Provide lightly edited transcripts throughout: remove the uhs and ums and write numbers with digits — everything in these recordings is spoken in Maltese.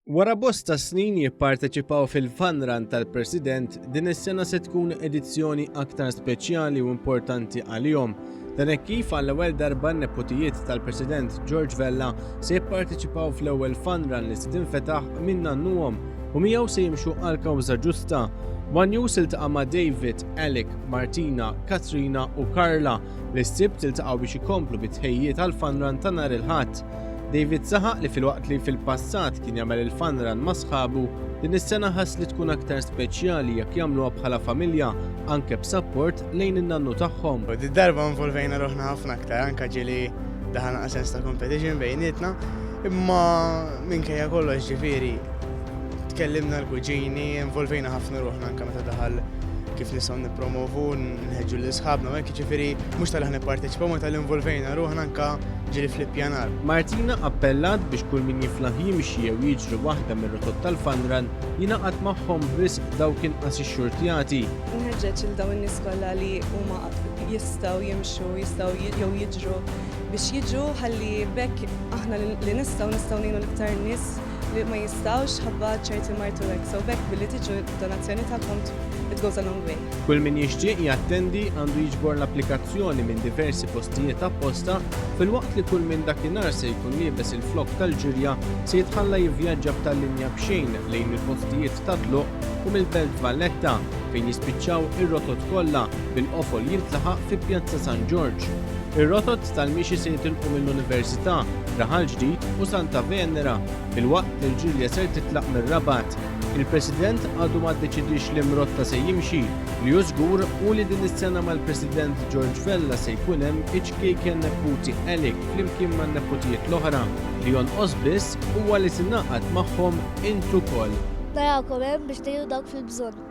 Wara bosta snin jipparteċipaw fil-Fun Run tal-President, din is-sena se tkun edizzjoni aktar speċjali u importanti għalihom. Dan hekk kif għall-ewwel darba n-nepotijiet tal-President George Vella se jipparteċipaw fl-ewwel Fun Run li se tinfetaħ minn nannuhom u miegħu se jimxu għal kawża ġusta. One News iltaqa' ma' David, Alec, Martina, Katrina u Carla li s-sibt iltaqgħu biex ikomplu bit-tħejjiet għall-Fun Run ta' nhar il-Ħadd. David saħaq li fil-waqt li fil-passat kien jagħmel il-Fun Run ma' sħabu, din is-sena ħass li tkun aktar speċjali jekk jagħmluha bħala familja anke b'sapport lejn in-nannu tagħhom. Darba involvejna ruħna ħafna aktar anke ġieli daħalna qasens ta' competition bejnietna, imma minkejja kollox ġifieri tkellimna l-kuġini, involvejna ħafna ruħna anke meta daħal kif nistgħu nippromovu nħeġġu l-isħabna hekk ġifieri mhux tal-aħna nipparteċipaw ma tal-involvejna ruħna anke ġieli fl-ippjanar. Martina appellat biex kull min jiflaħ jimxi jew jiġri waħda mir-rotot tal-Fun Run jingħaqad magħhom b'risq dawk inqas ix-xurtjati. Nħeġġeġ il dawn in-nies kollha li huma jistgħu jimxu, jistgħu jew jiġru biex jiġu ħalli bekk aħna li nistgħu ngħinu l-iktar nies li ma jistgħux ħabba ċerti martu hekk, so bekk billi tiġu donazzjoni tagħkom it goes a long way. Kull min jixtieq jattendi għandu jiġbor l-applikazzjoni minn diversi postijiet apposta fil-waqt li kull minn dakinhar se jkun liebes il-flok tal-ġirja se jitħalla jivvjaġġa b'tal-linja b'xejn lejn il-postijiet ta' tluq u mill-Belt Valletta fejn jispiċċaw ir-rotot kollha bil-qofol jintlaħaq fi Pjazza San George. Ir-rotot tal-mixi se jitilqu mill-Università, Raħal Ġdid u Santa Venera fil-waqt li l-ġirja ser titlaq mir-Rabat. Il-President għadu ma ddeċidix li mrotta se jimxi li hu żgur u li din is-sena mal-President George Vella se jkun hemm iċkejken neputi Alec flimkien man-neputijiet l-oħra li jonqos biss huwa li tingħaqad magħhom intu wkoll. Narakom hemm biex tgħinu dawk fil-bżonn.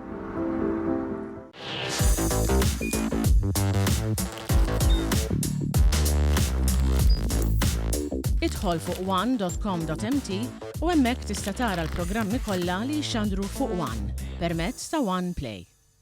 Idħol fuq one.com.mt u hemmhekk tista' tara l-programmi kollha li jxandru fuq One permezz ta' One Play.